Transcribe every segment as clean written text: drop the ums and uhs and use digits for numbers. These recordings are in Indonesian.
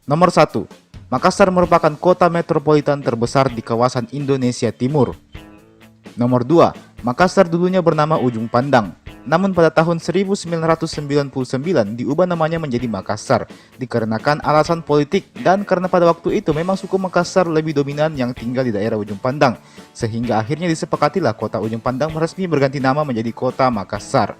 Nomor 1. Makassar merupakan kota metropolitan terbesar di kawasan Indonesia Timur. Nomor 2. Makassar dulunya bernama Ujung Pandang. Namun pada tahun 1999 diubah namanya menjadi Makassar dikarenakan alasan politik dan karena pada waktu itu memang suku Makassar lebih dominan yang tinggal di daerah Ujung Pandang, sehingga akhirnya disepakatilah kota Ujung Pandang resmi berganti nama menjadi kota Makassar.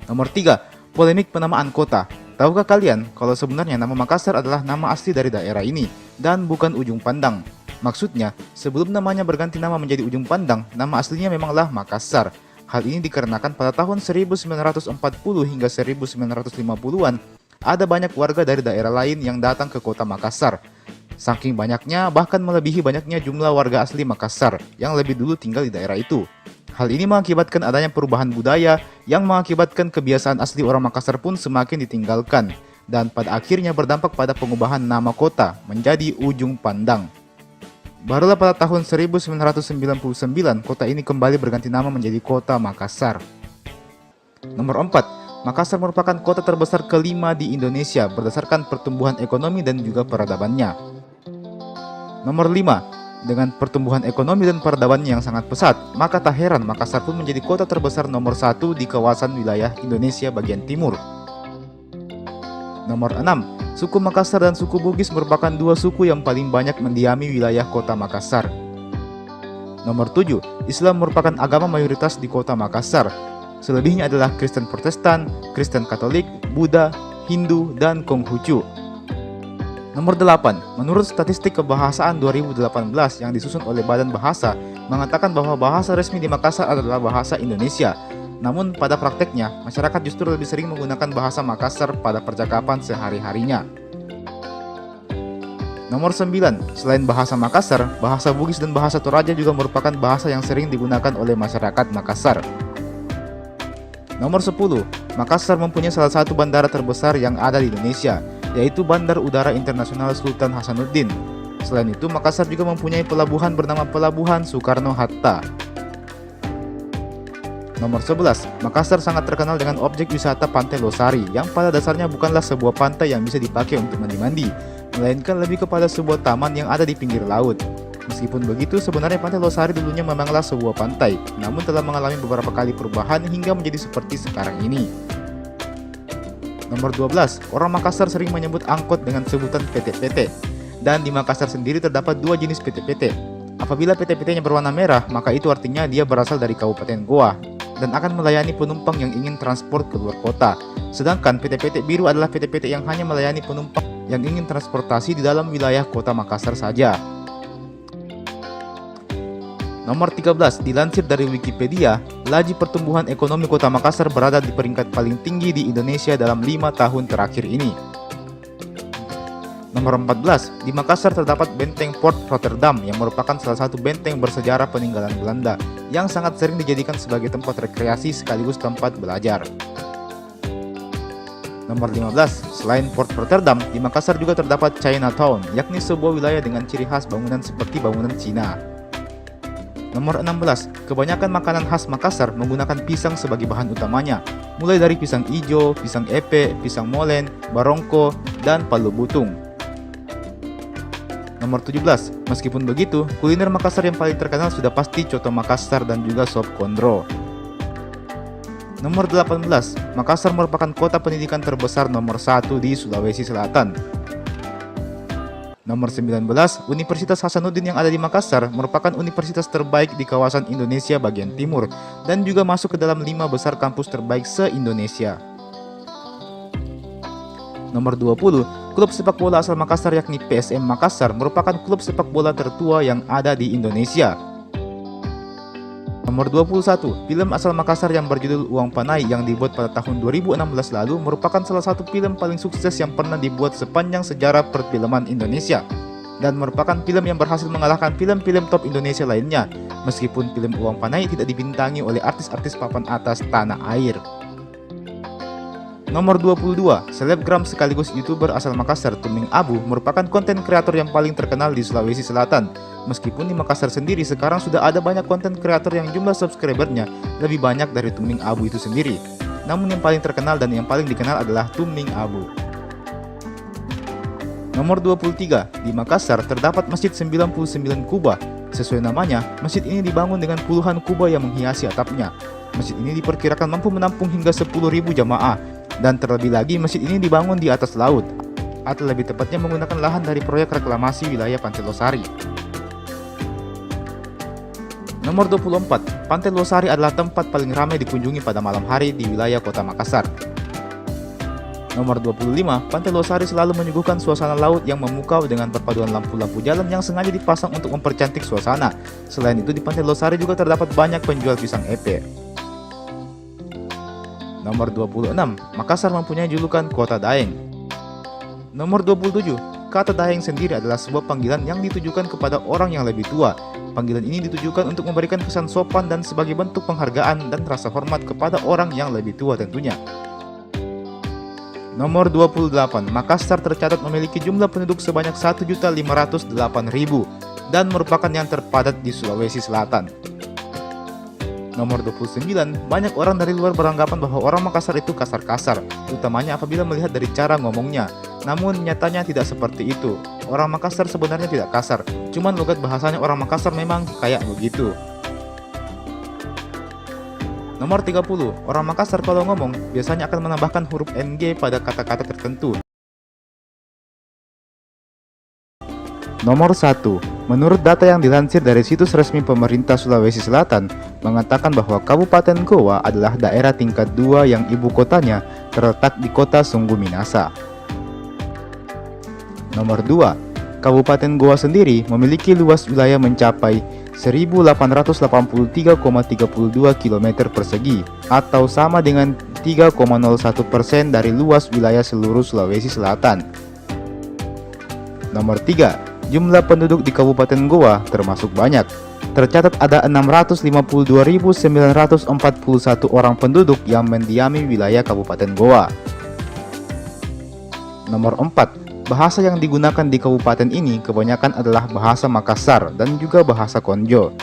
Nomor 3. Polemik penamaan kota. Tahukah kalian kalau sebenarnya nama Makassar adalah nama asli dari daerah ini dan bukan Ujung Pandang? Maksudnya, sebelum namanya berganti nama menjadi Ujung Pandang, nama aslinya memanglah Makassar. Hal ini dikarenakan pada tahun 1940 hingga 1950-an, ada banyak warga dari daerah lain yang datang ke kota Makassar. Saking banyaknya, bahkan melebihi banyaknya jumlah warga asli Makassar yang lebih dulu tinggal di daerah itu. Hal ini mengakibatkan adanya perubahan budaya yang mengakibatkan kebiasaan asli orang Makassar pun semakin ditinggalkan. Dan pada akhirnya berdampak pada pengubahan nama kota menjadi Ujung Pandang. Barulah pada tahun 1999, kota ini kembali berganti nama menjadi kota Makassar. Nomor 4. Makassar merupakan kota terbesar kelima di Indonesia berdasarkan pertumbuhan ekonomi dan juga peradabannya. Nomor 5. Dengan pertumbuhan ekonomi dan peradabannya yang sangat pesat, maka tak heran Makassar pun menjadi kota terbesar nomor 1 di kawasan wilayah Indonesia bagian timur. Nomor 6. Suku Makassar dan suku Bugis merupakan dua suku yang paling banyak mendiami wilayah kota Makassar. Nomor 7. Islam merupakan agama mayoritas di kota Makassar. Selebihnya adalah Kristen Protestan, Kristen Katolik, Buddha, Hindu, dan Konghucu. Nomor 8. Menurut statistik kebahasaan 2018 yang disusun oleh Badan Bahasa, mengatakan bahwa bahasa resmi di Makassar adalah bahasa Indonesia. Namun pada prakteknya, masyarakat justru lebih sering menggunakan bahasa Makassar pada percakapan sehari-harinya. Nomor 9. Selain bahasa Makassar, bahasa Bugis dan bahasa Toraja juga merupakan bahasa yang sering digunakan oleh masyarakat Makassar. Nomor 10. Makassar mempunyai salah satu bandara terbesar yang ada di Indonesia, yaitu Bandar Udara Internasional Sultan Hasanuddin. Selain itu, Makassar juga mempunyai pelabuhan bernama Pelabuhan Soekarno-Hatta. Nomor 11. Makassar sangat terkenal dengan objek wisata Pantai Losari yang pada dasarnya bukanlah sebuah pantai yang bisa dipakai untuk mandi-mandi, melainkan lebih kepada sebuah taman yang ada di pinggir laut. Meskipun begitu, sebenarnya Pantai Losari dulunya memanglah sebuah pantai, namun telah mengalami beberapa kali perubahan hingga menjadi seperti sekarang ini. Nomor 12. Orang Makassar sering menyebut angkot dengan sebutan PT-PT, dan di Makassar sendiri terdapat dua jenis PT-PT. Apabila PT-PT-nya berwarna merah, maka itu artinya dia berasal dari Kabupaten Goa dan akan melayani penumpang yang ingin transport keluar kota. Sedangkan PT-PT biru adalah PT-PT yang hanya melayani penumpang yang ingin transportasi di dalam wilayah kota Makassar saja. Nomor 13. Dilansir dari Wikipedia, laju pertumbuhan ekonomi kota Makassar berada di peringkat paling tinggi di Indonesia dalam 5 tahun terakhir ini. Nomor 14. Di Makassar terdapat Benteng Port Rotterdam yang merupakan salah satu benteng bersejarah peninggalan Belanda yang sangat sering dijadikan sebagai tempat rekreasi sekaligus tempat belajar. Nomor 15. Selain Port Rotterdam, di Makassar juga terdapat Chinatown, yakni sebuah wilayah dengan ciri khas bangunan seperti bangunan Cina. Nomor 16. Kebanyakan makanan khas Makassar menggunakan pisang sebagai bahan utamanya, mulai dari pisang ijo, pisang epe, pisang molen, barongko, dan palu butung. Nomor 17. Meskipun begitu, kuliner Makassar yang paling terkenal sudah pasti coto Makassar dan juga sop kondro. Nomor 18. Makassar merupakan kota pendidikan terbesar nomor 1 di Sulawesi Selatan. Nomor 19. Universitas Hasanuddin yang ada di Makassar merupakan universitas terbaik di kawasan Indonesia bagian timur dan juga masuk ke dalam 5 besar kampus terbaik se-Indonesia. Nomor 20. Klub sepak bola asal Makassar yakni PSM Makassar merupakan klub sepak bola tertua yang ada di Indonesia. Nomor 21. Film asal Makassar yang berjudul Uang Panai yang dibuat pada tahun 2016 lalu merupakan salah satu film paling sukses yang pernah dibuat sepanjang sejarah perfilman Indonesia dan merupakan film yang berhasil mengalahkan film-film top Indonesia lainnya, meskipun film Uang Panai tidak dibintangi oleh artis-artis papan atas tanah air. Nomor 22. Selebgram sekaligus YouTuber asal Makassar, Tuming Abu, merupakan konten kreator yang paling terkenal di Sulawesi Selatan. Meskipun di Makassar sendiri sekarang sudah ada banyak konten kreator yang jumlah subscribernya lebih banyak dari Tuming Abu itu sendiri. Namun yang paling terkenal dan yang paling dikenal adalah Tuming Abu. Nomor 23, di Makassar terdapat Masjid 99 Kubah. Sesuai namanya, masjid ini dibangun dengan puluhan kubah yang menghiasi atapnya. Masjid ini diperkirakan mampu menampung hingga 10.000 jamaah. Dan terlebih lagi, masjid ini dibangun di atas laut, atau lebih tepatnya menggunakan lahan dari proyek reklamasi wilayah Pantai Losari. Nomor 24, Pantai Losari adalah tempat paling ramai dikunjungi pada malam hari di wilayah kota Makassar. Nomor 25, Pantai Losari selalu menyuguhkan suasana laut yang memukau dengan perpaduan lampu-lampu jalan yang sengaja dipasang untuk mempercantik suasana. Selain itu, di Pantai Losari juga terdapat banyak penjual pisang epe. Nomor 26, Makassar mempunyai julukan Kota Daeng. Nomor 27, kata Daeng sendiri adalah sebuah panggilan yang ditujukan kepada orang yang lebih tua. Panggilan ini ditujukan untuk memberikan kesan sopan dan sebagai bentuk penghargaan dan rasa hormat kepada orang yang lebih tua tentunya. Nomor 28, Makassar tercatat memiliki jumlah penduduk sebanyak 1.508.000 dan merupakan yang terpadat di Sulawesi Selatan. Nomor 29, banyak orang dari luar beranggapan bahwa orang Makassar itu kasar-kasar, utamanya apabila melihat dari cara ngomongnya. Namun nyatanya tidak seperti itu. Orang Makassar sebenarnya tidak kasar, cuman logat bahasanya orang Makassar memang kayak begitu. Nomor 30, orang Makassar kalau ngomong biasanya akan menambahkan huruf NG pada kata-kata tertentu. Nomor 1, menurut data yang dilansir dari situs resmi pemerintah Sulawesi Selatan, mengatakan bahwa Kabupaten Goa adalah daerah tingkat 2 yang ibu kotanya terletak di kota Sungguh Minasa. Nomor 2, Kabupaten Goa sendiri memiliki luas wilayah mencapai 1.883,32 km persegi atau sama dengan 3,01% dari luas wilayah seluruh Sulawesi Selatan. Nomor 3, jumlah penduduk di Kabupaten Goa termasuk banyak. Tercatat ada 652.941 orang penduduk yang mendiami wilayah Kabupaten Goa. Nomor 4, bahasa yang digunakan di kabupaten ini kebanyakan adalah bahasa Makassar dan juga bahasa Konjo.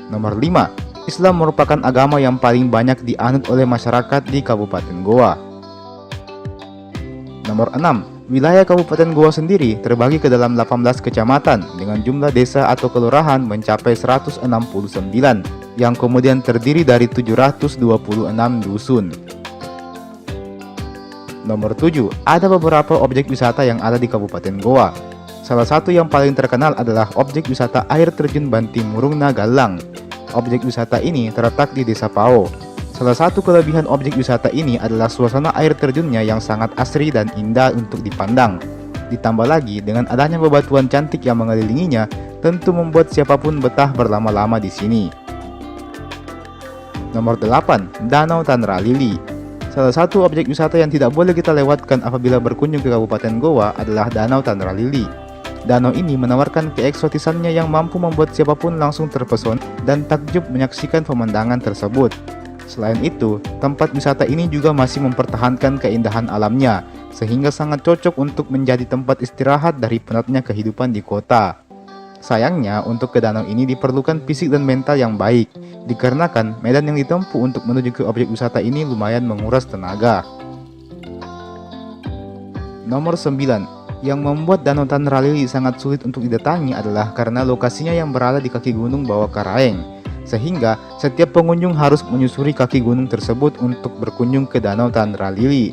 Nomor 5, Islam merupakan agama yang paling banyak dianut oleh masyarakat di Kabupaten Goa. Nomor 6, wilayah Kabupaten Goa sendiri terbagi ke dalam 18 kecamatan dengan jumlah desa atau kelurahan mencapai 169 yang kemudian terdiri dari 726 dusun. Nomor 7, ada beberapa objek wisata yang ada di Kabupaten Goa. Salah satu yang paling terkenal adalah objek wisata air terjun Bantimurung Nagalang. Objek wisata ini terletak di Desa Pao. Salah satu kelebihan objek wisata ini adalah suasana air terjunnya yang sangat asri dan indah untuk dipandang. Ditambah lagi dengan adanya bebatuan cantik yang mengelilinginya, tentu membuat siapapun betah berlama-lama di sini. Nomor 8, Danau Tanralili. Salah satu objek wisata yang tidak boleh kita lewatkan apabila berkunjung ke Kabupaten Goa adalah Danau Tanralili. Danau ini menawarkan keeksotisannya yang mampu membuat siapapun langsung terpesona dan takjub menyaksikan pemandangan tersebut. Selain itu, tempat wisata ini juga masih mempertahankan keindahan alamnya, sehingga sangat cocok untuk menjadi tempat istirahat dari penatnya kehidupan di kota. Sayangnya, untuk ke danau ini diperlukan fisik dan mental yang baik, dikarenakan medan yang ditempuh untuk menuju ke objek wisata ini lumayan menguras tenaga. Nomor 9, yang membuat Danau Tanralili sangat sulit untuk didatangi adalah karena lokasinya yang berada di kaki gunung bawah Karaeng, sehingga setiap pengunjung harus menyusuri kaki gunung tersebut untuk berkunjung ke Danau Tanralili.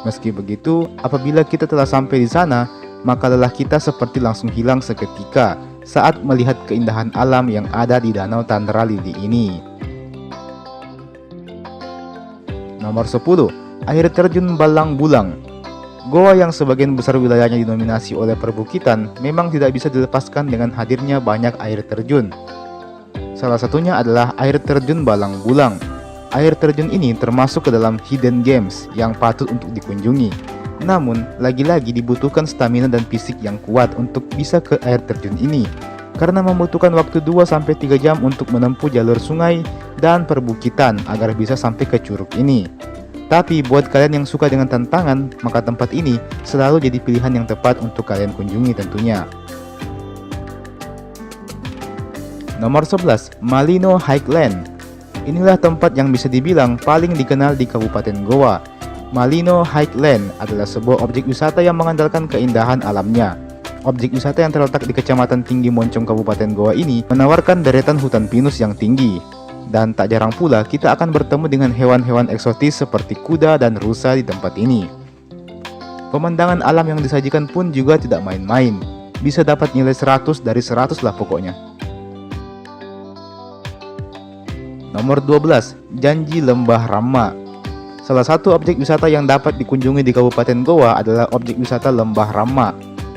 Meski begitu, apabila kita telah sampai di sana, maka lelah kita seperti langsung hilang seketika saat melihat keindahan alam yang ada di Danau Tanralili ini. Nomor 10, air terjun Balang Bulang. Goa yang sebagian besar wilayahnya didominasi oleh perbukitan memang tidak bisa dilepaskan dengan hadirnya banyak air terjun. Salah satunya adalah air terjun Balang Bulang. Air terjun ini termasuk ke dalam hidden gems yang patut untuk dikunjungi. Namun, lagi-lagi dibutuhkan stamina dan fisik yang kuat untuk bisa ke air terjun ini, karena membutuhkan waktu 2-3 jam untuk menempuh jalur sungai dan perbukitan agar bisa sampai ke curug ini. Tapi buat kalian yang suka dengan tantangan, maka tempat ini selalu jadi pilihan yang tepat untuk kalian kunjungi tentunya. Nomor 11, Malino Highland. Inilah tempat yang bisa dibilang paling dikenal di Kabupaten Goa. Malino Highland adalah sebuah objek wisata yang mengandalkan keindahan alamnya. Objek wisata yang terletak di Kecamatan Tinggi Moncong, Kabupaten Goa ini menawarkan deretan hutan pinus yang tinggi. Dan tak jarang pula kita akan bertemu dengan hewan-hewan eksotis seperti kuda dan rusa di tempat ini. Pemandangan alam yang disajikan pun juga tidak main-main. Bisa dapat nilai 100 dari 100 lah pokoknya. Nomor 12, Janji Lembah Rama. Salah satu objek wisata yang dapat dikunjungi di Kabupaten Goa adalah objek wisata Lembah Rama.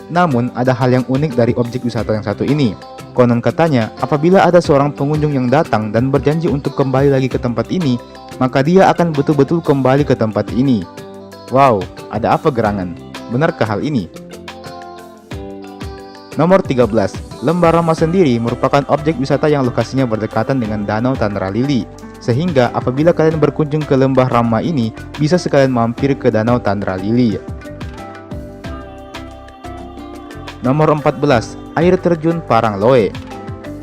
Namun, ada hal yang unik dari objek wisata yang satu ini. Konon katanya, apabila ada seorang pengunjung yang datang dan berjanji untuk kembali lagi ke tempat ini, maka dia akan betul-betul kembali ke tempat ini. Wow, ada apa gerangan? Benarkah hal ini? Nomor 13, Lembah Rama sendiri merupakan objek wisata yang lokasinya berdekatan dengan Danau Tanralili. Sehingga apabila kalian berkunjung ke Lembah Rama ini, bisa sekalian mampir ke Danau Tanralili. Nomor 14, Air Terjun Parangloe.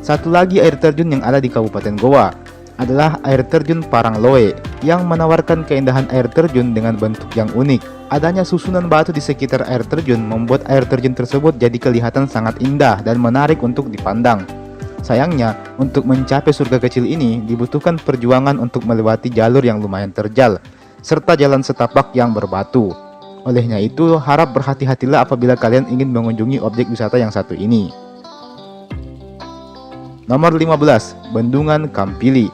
Satu lagi air terjun yang ada di Kabupaten Goa adalah Air Terjun Parangloe yang menawarkan keindahan air terjun dengan bentuk yang unik. Adanya susunan batu di sekitar air terjun membuat air terjun tersebut jadi kelihatan sangat indah dan menarik untuk dipandang. Sayangnya, untuk mencapai surga kecil ini dibutuhkan perjuangan untuk melewati jalur yang lumayan terjal, serta jalan setapak yang berbatu. Olehnya itu, harap berhati-hatilah apabila kalian ingin mengunjungi objek wisata yang satu ini. Nomor 15, Bendungan Kampili.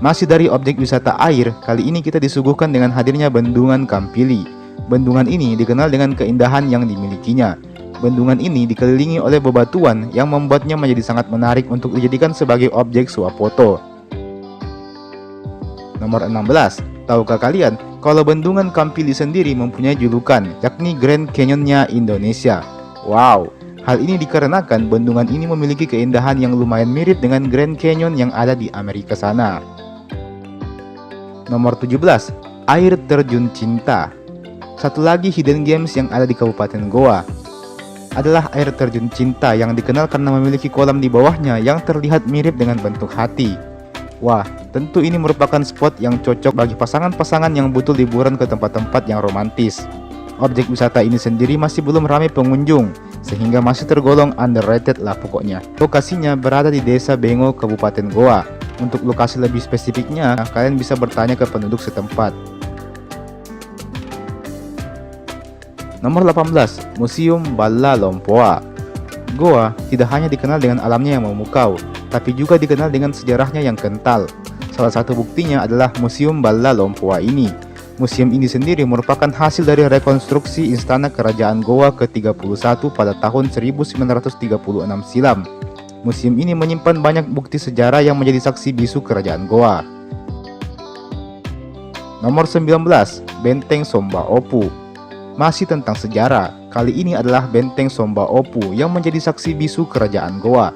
Masih dari objek wisata air, kali ini kita disuguhkan dengan hadirnya Bendungan Kampili. Bendungan ini dikenal dengan keindahan yang dimilikinya. Bendungan ini dikelilingi oleh bebatuan yang membuatnya menjadi sangat menarik untuk dijadikan sebagai objek swafoto. Nomor 16, tahukah kalian kalau Bendungan Kampili sendiri mempunyai julukan, yakni Grand Canyon-nya Indonesia? Wow, hal ini dikarenakan bendungan ini memiliki keindahan yang lumayan mirip dengan Grand Canyon yang ada di Amerika sana. Nomor 17, Air Terjun Cinta. Satu lagi hidden gems yang ada di Kabupaten Goa adalah air terjun cinta yang dikenal karena memiliki kolam di bawahnya yang terlihat mirip dengan bentuk hati. Wah, tentu ini merupakan spot yang cocok bagi pasangan-pasangan yang butuh liburan ke tempat-tempat yang romantis. Objek wisata ini sendiri masih belum ramai pengunjung, sehingga masih tergolong underrated lah pokoknya. Lokasinya berada di Desa Bengo, Kabupaten Goa. Untuk lokasi lebih spesifiknya, kalian bisa bertanya ke penduduk setempat. Nomor 18, Museum Balla Lompoa. Goa tidak hanya dikenal dengan alamnya yang memukau, tapi juga dikenal dengan sejarahnya yang kental. Salah satu buktinya adalah Museum Balla Lompoa ini. Museum ini sendiri merupakan hasil dari rekonstruksi Istana Kerajaan Goa ke-31 pada tahun 1936 silam. Museum ini menyimpan banyak bukti sejarah yang menjadi saksi bisu Kerajaan Goa. Nomor 19, Benteng Somba Opu. Masih tentang sejarah, kali ini adalah Benteng Somba Opu yang menjadi saksi bisu Kerajaan Goa.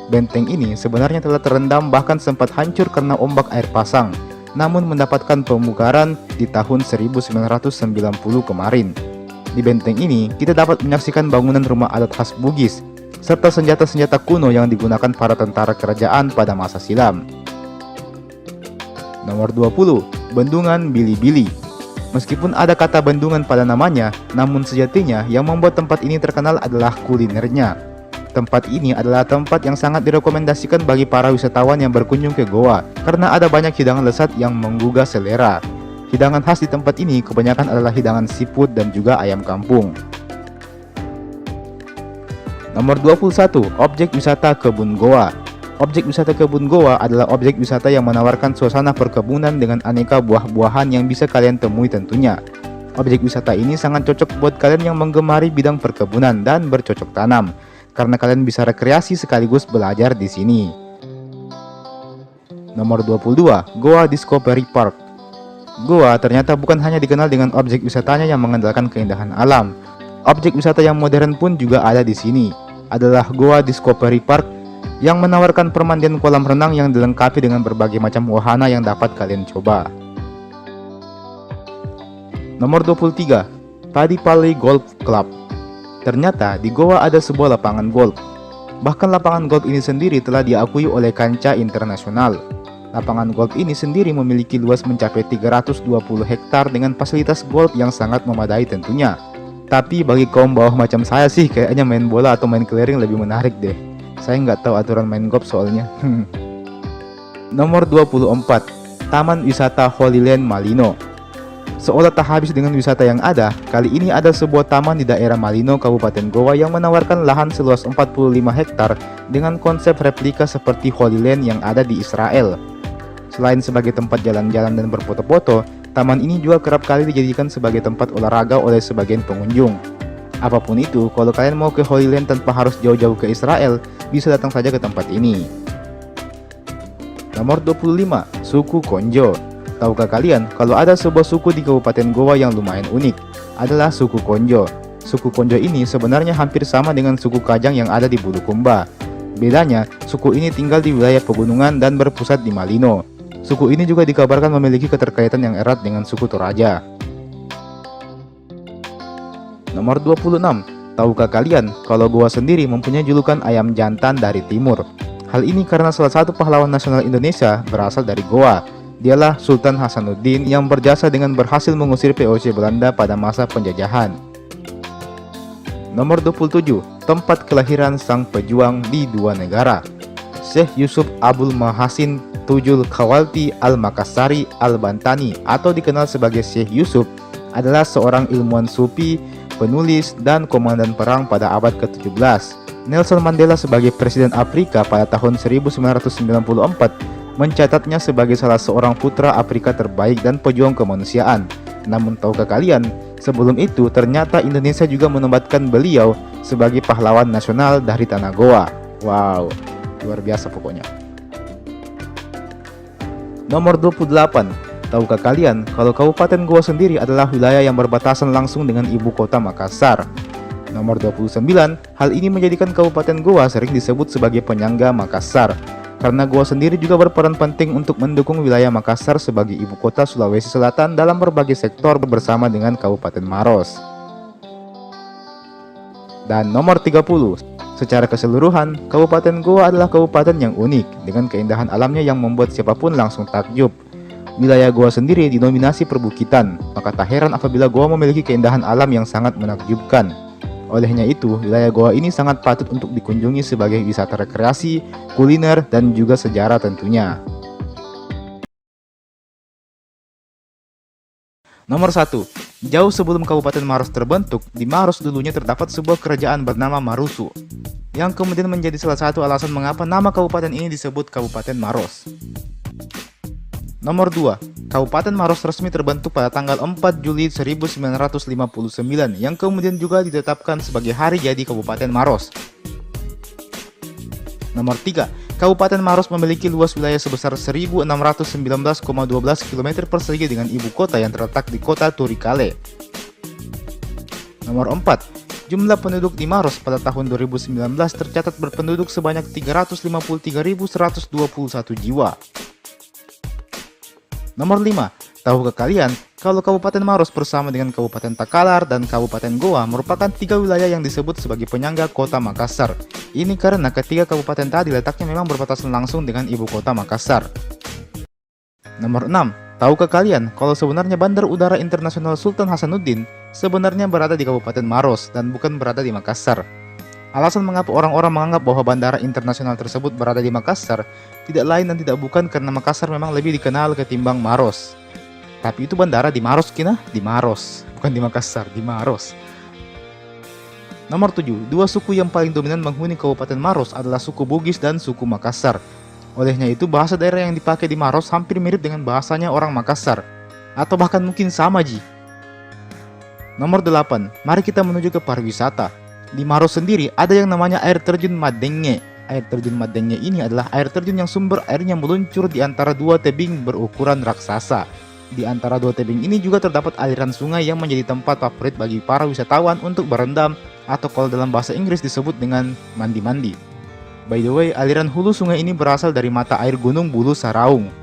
Benteng ini sebenarnya telah terendam bahkan sempat hancur karena ombak air pasang, namun mendapatkan pemugaran di tahun 1990 kemarin. Di benteng ini, kita dapat menyaksikan bangunan rumah adat khas Bugis, serta senjata-senjata kuno yang digunakan para tentara kerajaan pada masa silam. Nomor 20, Bendungan Bili-Bili. Meskipun ada kata bendungan pada namanya, namun sejatinya yang membuat tempat ini terkenal adalah kulinernya. Tempat ini adalah tempat yang sangat direkomendasikan bagi para wisatawan yang berkunjung ke Goa, karena ada banyak hidangan lezat yang menggugah selera. Hidangan khas di tempat ini kebanyakan adalah hidangan seafood dan juga ayam kampung. Nomor 21, Objek Wisata Kebun Goa. Objek wisata Kebun Goa adalah objek wisata yang menawarkan suasana perkebunan dengan aneka buah-buahan yang bisa kalian temui tentunya. Objek wisata ini sangat cocok buat kalian yang menggemari bidang perkebunan dan bercocok tanam, karena kalian bisa rekreasi sekaligus belajar di sini. Nomor 22, Goa Discovery Park. Goa ternyata bukan hanya dikenal dengan objek wisatanya yang mengandalkan keindahan alam. Objek wisata yang modern pun juga ada di sini. Adalah Goa Discovery Park yang menawarkan permandian kolam renang yang dilengkapi dengan berbagai macam wahana yang dapat kalian coba. Nomor 23, Padipalli Golf Club. Ternyata di Goa ada sebuah lapangan golf. Bahkan lapangan golf ini sendiri telah diakui oleh kancah internasional. Lapangan golf ini sendiri memiliki luas mencapai 320 hektar dengan fasilitas golf yang sangat memadai tentunya. Tapi bagi kaum bawah macam saya sih kayaknya main bola atau main clearing lebih menarik deh. Saya nggak tahu aturan main golf soalnya. Nomor 24, Taman Wisata Holyland Malino. Seolah tak habis dengan wisata yang ada, kali ini ada sebuah taman di daerah Malino, Kabupaten Goa yang menawarkan lahan seluas 45 hektar dengan konsep replika seperti Holyland yang ada di Israel. Selain sebagai tempat jalan-jalan dan berfoto-foto, taman ini juga kerap kali dijadikan sebagai tempat olahraga oleh sebagian pengunjung. Apapun itu, kalau kalian mau ke Holyland tanpa harus jauh-jauh ke Israel, bisa datang saja ke tempat ini. Nomor 25, Suku Konjo. Tahukah kalian kalau ada sebuah suku di Kabupaten Goa yang lumayan unik, adalah suku Konjo. Suku Konjo ini sebenarnya hampir sama dengan suku Kajang yang ada di Bulukumba. Bedanya, suku ini tinggal di wilayah pegunungan dan berpusat di Malino. Suku ini juga dikabarkan memiliki keterkaitan yang erat dengan suku Toraja. Nomor 26, tahukah kalian kalau Goa sendiri mempunyai julukan ayam jantan dari timur? Hal ini karena salah satu pahlawan nasional Indonesia berasal dari Goa. Dialah Sultan Hasanuddin yang berjasa dengan berhasil mengusir VOC Belanda pada masa penjajahan. Nomor 27, tempat kelahiran sang pejuang di dua negara. Syekh Yusuf Abdul Mahasin Tujul Khawalti Al-Makassari Al-Bantani atau dikenal sebagai Syekh Yusuf adalah seorang ilmuwan sufi, penulis, dan komandan perang pada abad ke-17. Nelson Mandela sebagai Presiden Afrika pada tahun 1994 mencatatnya sebagai salah seorang putra Afrika terbaik dan pejuang kemanusiaan. Namun tahukah kalian, sebelum itu ternyata Indonesia juga menobatkan beliau sebagai pahlawan nasional dari tanah Goa. Wow, luar biasa pokoknya. Nomor 28, tahukah kalian kalau Kabupaten Goa sendiri adalah wilayah yang berbatasan langsung dengan ibu kota Makassar? Nomor 29, hal ini menjadikan Kabupaten Goa sering disebut sebagai penyangga Makassar. Karena Goa sendiri juga berperan penting untuk mendukung wilayah Makassar sebagai ibu kota Sulawesi Selatan dalam berbagai sektor bersama dengan Kabupaten Maros. Dan nomor 30, secara keseluruhan, Kabupaten Goa adalah kabupaten yang unik dengan keindahan alamnya yang membuat siapapun langsung takjub. Wilayah Goa sendiri dinominasi perbukitan, maka tak heran apabila Goa memiliki keindahan alam yang sangat menakjubkan. Olehnya itu, wilayah Goa ini sangat patut untuk dikunjungi sebagai wisata rekreasi, kuliner, dan juga sejarah tentunya. Nomor 1. Jauh sebelum Kabupaten Maros terbentuk, di Maros dulunya terdapat sebuah kerajaan bernama Marusu, yang kemudian menjadi salah satu alasan mengapa nama kabupaten ini disebut Kabupaten Maros. Nomor 2. Kabupaten Maros resmi terbentuk pada tanggal 4 Juli 1959 yang kemudian juga ditetapkan sebagai hari jadi Kabupaten Maros. Nomor 3. Kabupaten Maros memiliki luas wilayah sebesar 1619,12 km persegi dengan ibu kota yang terletak di kota Turikale. Nomor 4. Jumlah penduduk di Maros pada tahun 2019 tercatat berpenduduk sebanyak 353.121 jiwa. Nomor 5. Tahukah kalian kalau Kabupaten Maros bersama dengan Kabupaten Takalar dan Kabupaten Goa merupakan tiga wilayah yang disebut sebagai penyangga kota Makassar. Ini karena ketiga kabupaten tadi letaknya memang berbatasan langsung dengan ibu kota Makassar. Nomor 6. Tahukah kalian kalau sebenarnya Bandar Udara Internasional Sultan Hasanuddin sebenarnya berada di Kabupaten Maros dan bukan berada di Makassar? Alasan mengapa orang-orang menganggap bahwa bandara internasional tersebut berada di Makassar tidak lain dan tidak bukan karena Makassar memang lebih dikenal ketimbang Maros. Tapi itu bandara di Maros kina? Di Maros, bukan di Makassar, di Maros. Nomor 7. Dua suku yang paling dominan menghuni Kabupaten Maros adalah suku Bugis dan suku Makassar. Olehnya itu bahasa daerah yang dipakai di Maros hampir mirip dengan bahasanya orang Makassar. Atau bahkan mungkin sama ji. Nomor 8. Mari kita menuju ke pariwisata. Di Maros sendiri ada yang namanya air terjun Madenge. Air terjun Madenge ini adalah air terjun yang sumber airnya meluncur di antara dua tebing berukuran raksasa. Di antara dua tebing ini juga terdapat aliran sungai yang menjadi tempat favorit bagi para wisatawan untuk berendam atau kalau dalam bahasa Inggris disebut dengan mandi-mandi. By the way, aliran hulu sungai ini berasal dari mata air Gunung Bulu Saraung.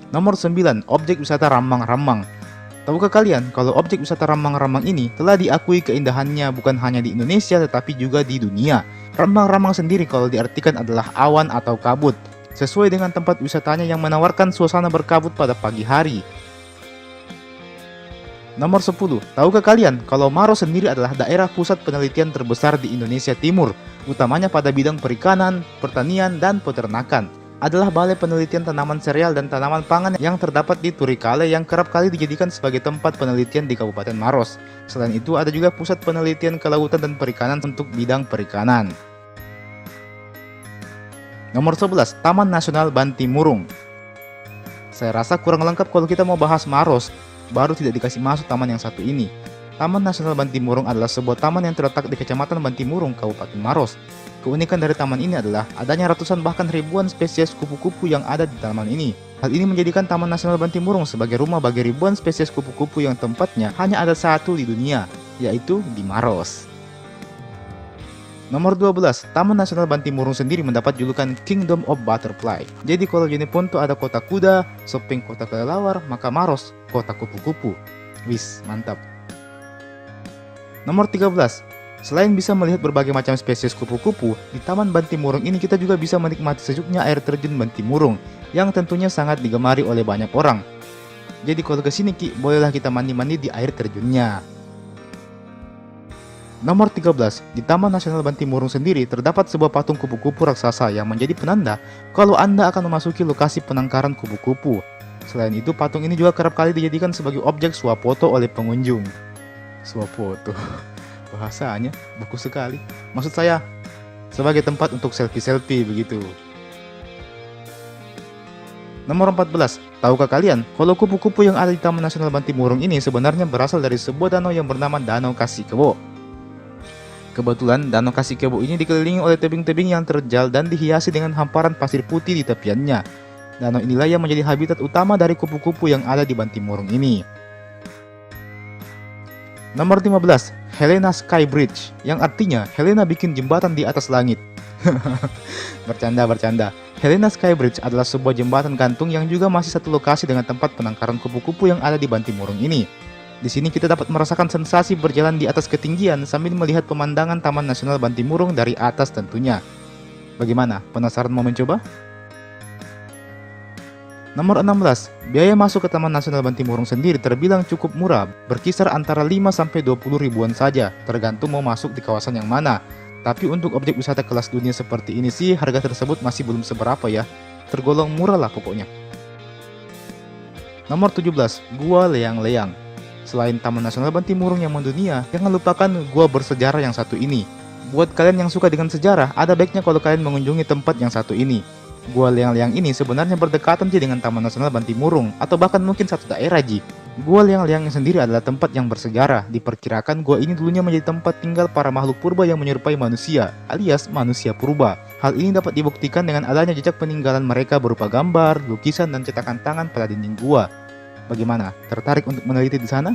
Nomor 9. Objek wisata Rambang-Rambang. Tahukah kalian kalau objek wisata Rambang-Rambang ini telah diakui keindahannya bukan hanya di Indonesia tetapi juga di dunia. Rambang-Rambang sendiri kalau diartikan adalah awan atau kabut. sesuai dengan tempat wisatanya yang menawarkan suasana berkabut pada pagi hari. Nomor 10, tahukah kalian kalau Maros sendiri adalah daerah pusat penelitian terbesar di Indonesia Timur, utamanya pada bidang perikanan, pertanian, dan peternakan. Adalah balai penelitian tanaman sereal dan tanaman pangan yang terdapat di Turikale yang kerap kali dijadikan sebagai tempat penelitian di Kabupaten Maros. Selain itu, ada juga pusat penelitian kelautan dan perikanan untuk bidang perikanan. Nomor 11, Taman Nasional Bantimurung. Saya rasa kurang lengkap kalau kita mau bahas Maros, baru tidak dikasih masuk taman yang satu ini. Taman Nasional Bantimurung adalah sebuah taman yang terletak di Kecamatan Bantimurung, Kabupaten Maros. Keunikan dari taman ini adalah adanya ratusan bahkan ribuan spesies kupu-kupu yang ada di taman ini. Hal ini menjadikan Taman Nasional Bantimurung sebagai rumah bagi ribuan spesies kupu-kupu yang tempatnya hanya ada satu di dunia, yaitu di Maros. Nomor 12, Taman Nasional Bantimurung sendiri mendapat julukan Kingdom of Butterfly. Jadi kalau Jeneponto ada kota kuda, Sopeng kota kelelawar, maka Maros kota kupu-kupu. Wis, mantap. Nomor 13, selain bisa melihat berbagai macam spesies kupu-kupu, di Taman Bantimurung ini kita juga bisa menikmati sejuknya air terjun Bantimurung, yang tentunya sangat digemari oleh banyak orang. Jadi kalau kesini Ki, bolehlah kita mandi-mandi di air terjunnya. Nomor 13, di Taman Nasional Bantimurung sendiri terdapat sebuah patung kupu-kupu raksasa yang menjadi penanda kalau Anda akan memasuki lokasi penangkaran kupu-kupu. Selain itu, patung ini juga kerap kali dijadikan sebagai objek swafoto oleh pengunjung. Swafoto, bahasanya bagus sekali. Maksud saya, sebagai tempat untuk selfie-selfie begitu. Nomor 14, tahukah kalian kalau kupu-kupu yang ada di Taman Nasional Bantimurung ini sebenarnya berasal dari sebuah danau yang bernama Danau Kasikebo. Kebetulan Danau Kasikebo ini dikelilingi oleh tebing-tebing yang terjal dan dihiasi dengan hamparan pasir putih di tepiannya. Danau inilah yang menjadi habitat utama dari kupu-kupu yang ada di Bantimurung ini. Nomor 15, Helena Sky Bridge, yang artinya Helena bikin jembatan di atas langit. Bercanda. Helena Sky Bridge adalah sebuah jembatan gantung yang juga masih satu lokasi dengan tempat penangkaran kupu-kupu yang ada di Bantimurung ini. Di sini kita dapat merasakan sensasi berjalan di atas ketinggian sambil melihat pemandangan Taman Nasional Bantimurung dari atas tentunya. Bagaimana? Penasaran mau mencoba? Nomor 16, biaya masuk ke Taman Nasional Bantimurung sendiri terbilang cukup murah, berkisar antara 5-20 ribuan saja, tergantung mau masuk di kawasan yang mana. Tapi untuk objek wisata kelas dunia seperti ini sih, harga tersebut masih belum seberapa ya, tergolong murah lah pokoknya. Nomor 17, Gua Leang-Leang. Selain Taman Nasional Bantimurung yang mendunia, jangan lupakan gua bersejarah yang satu ini. Buat kalian yang suka dengan sejarah, ada baiknya kalau kalian mengunjungi tempat yang satu ini. Gua Leang-Leang ini sebenarnya berdekatan dengan Taman Nasional Bantimurung, atau bahkan mungkin satu daerah Ji. Gua Leang-Leang sendiri adalah tempat yang bersejarah. Diperkirakan gua ini dulunya menjadi tempat tinggal para makhluk purba yang menyerupai manusia, alias manusia purba. Hal ini dapat dibuktikan dengan adanya jejak peninggalan mereka berupa gambar, lukisan, dan cetakan tangan pada dinding gua. Bagaimana? Tertarik untuk meneliti di sana?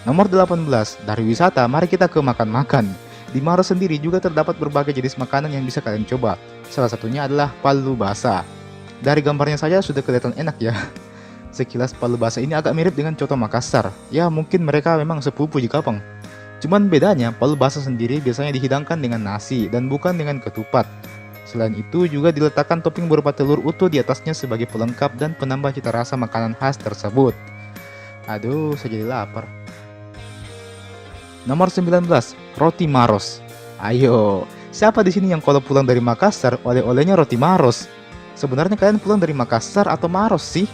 Nomor 18, dari wisata, mari kita ke makan-makan. Di Maros sendiri juga terdapat berbagai jenis makanan yang bisa kalian coba. Salah satunya adalah palu basah. Dari gambarnya saja sudah kelihatan enak ya. Sekilas palu basah ini agak mirip dengan coto Makassar. Ya mungkin mereka memang sepupu jika Kapang. Cuman bedanya, palu basah sendiri biasanya dihidangkan dengan nasi dan bukan dengan ketupat. Selain itu juga diletakkan topping berupa telur utuh di atasnya sebagai pelengkap dan penambah cita rasa makanan khas tersebut. Aduh, saya jadi lapar. Nomor 19, roti Maros. Ayo, siapa di sini yang kalau pulang dari Makassar oleh-olehnya roti Maros? Sebenarnya kalian pulang dari Makassar atau Maros sih?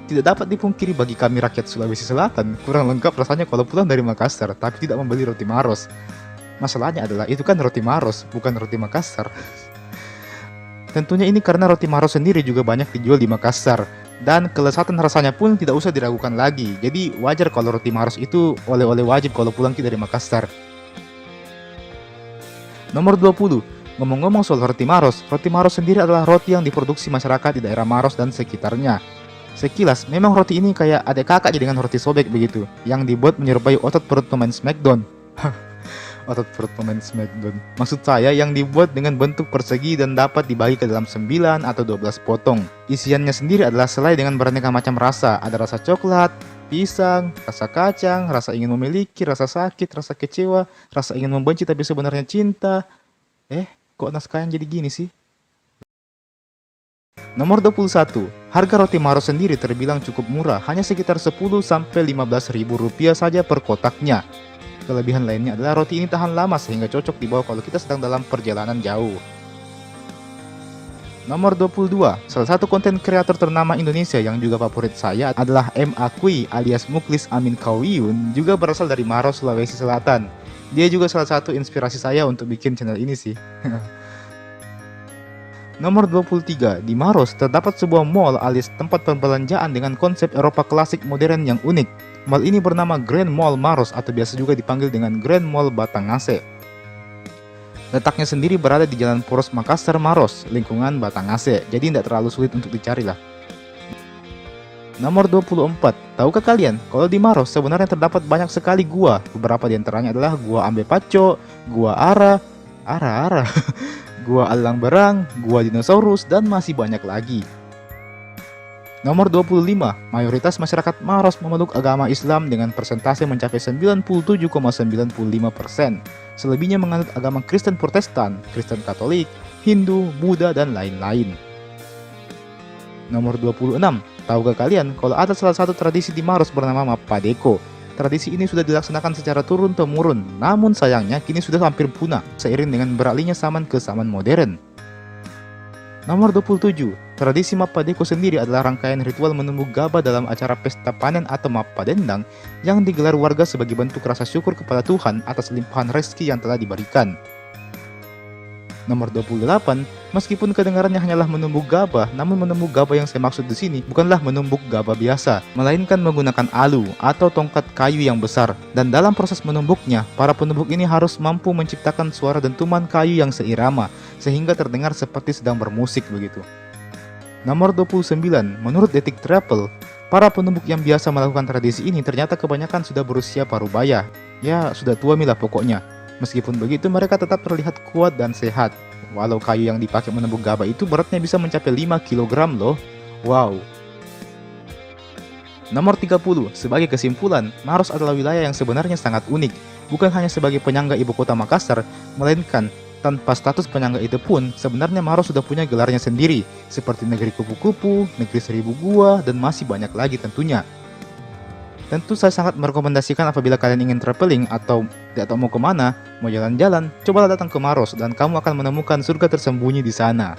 Tidak dapat dipungkiri bagi kami rakyat Sulawesi Selatan, kurang lengkap rasanya kalau pulang dari Makassar tapi tidak membeli roti Maros. Masalahnya adalah itu kan roti Maros, bukan roti Makassar. Tentunya ini karena roti Maros sendiri juga banyak dijual di Makassar. Dan kelezatan rasanya pun tidak usah diragukan lagi. Jadi wajar kalau roti Maros itu oleh-oleh wajib kalau pulang dari Makassar. Nomor 20, ngomong-ngomong soal roti Maros sendiri adalah roti yang diproduksi masyarakat di daerah Maros dan sekitarnya. Sekilas, memang roti ini kayak adik kakak dengan roti sobek begitu, yang dibuat menyerupai otot perut pemain Smackdown. Otot perut pemain Smackdown. Maksud saya yang dibuat dengan bentuk persegi dan dapat dibagi ke dalam 9 atau 12 potong. Isiannya sendiri adalah selai dengan beraneka macam rasa. Ada rasa coklat, pisang, rasa kacang, rasa ingin memiliki, rasa sakit, rasa kecewa, rasa ingin membenci tapi sebenarnya cinta. Kok naskahnya jadi gini sih? Nomor 21, harga roti Maros sendiri terbilang cukup murah, hanya sekitar 10-15 ribu rupiah saja per kotaknya. Kelebihan lainnya adalah roti ini tahan lama sehingga cocok dibawa kalau kita sedang dalam perjalanan jauh. Nomor 22, salah satu konten kreator ternama Indonesia yang juga favorit saya adalah M. Akui alias Muklis Amin Kawiun, juga berasal dari Maros, Sulawesi Selatan. Dia juga salah satu inspirasi saya untuk bikin channel ini sih. Nomor 23, di Maros terdapat sebuah mall alias tempat perbelanjaan dengan konsep Eropa klasik modern yang unik. Mall ini bernama Grand Mall Maros atau biasa juga dipanggil dengan Grand Mall Batanghase. Letaknya sendiri berada di Jalan Poros Makassar Maros, lingkungan Batanghase, jadi tidak terlalu sulit untuk dicari lah. Nomor 24, tahukah kalian kalau di Maros sebenarnya terdapat banyak sekali gua. Beberapa di antaranya adalah Gua Ambe Paco, Gua Ara, Gua Alang Berang, Gua Dinosaurus, dan masih banyak lagi. Nomor 25, mayoritas masyarakat Maros memeluk agama Islam dengan persentase mencapai 97,95%. Selebihnya menganut agama Kristen Protestan, Kristen Katolik, Hindu, Buddha, dan lain-lain. Nomor 26, tahukah kalian kalau ada salah satu tradisi di Maros bernama Mapadeko? Tradisi ini sudah dilaksanakan secara turun-temurun, namun sayangnya kini sudah hampir punah seiring dengan beralihnya zaman ke zaman modern. Nomor 27, tradisi Mapadeko sendiri adalah rangkaian ritual menumbuk gabah dalam acara pesta panen atau Mapadendang yang digelar warga sebagai bentuk rasa syukur kepada Tuhan atas limpahan rezeki yang telah diberikan. Nomor 28, meskipun kedengarannya hanyalah menumbuk gabah, namun menumbuk gabah yang saya maksud di sini bukanlah menumbuk gabah biasa, melainkan menggunakan alu atau tongkat kayu yang besar. Dan dalam proses menumbuknya, para penumbuk ini harus mampu menciptakan suara dentuman kayu yang seirama, sehingga terdengar seperti sedang bermusik begitu. Nomor 29, menurut Detik Travel, para penumbuk yang biasa melakukan tradisi ini ternyata kebanyakan sudah berusia parubaya. Ya, sudah tua milah pokoknya. Meskipun begitu, mereka tetap terlihat kuat dan sehat. Walau kayu yang dipakai menumbuk gabah itu beratnya bisa mencapai 5 kg loh. Wow. Nomor 30, sebagai kesimpulan, Maros adalah wilayah yang sebenarnya sangat unik. Bukan hanya sebagai penyangga ibu kota Makassar, melainkan tanpa status penyangga itu pun, sebenarnya Maros sudah punya gelarnya sendiri, seperti negeri kupu-kupu, negeri seribu gua, dan masih banyak lagi tentunya. Tentu saya sangat merekomendasikan apabila kalian ingin traveling atau tidak tahu mau kemana, mau jalan-jalan, cobalah datang ke Maros dan kamu akan menemukan surga tersembunyi di sana.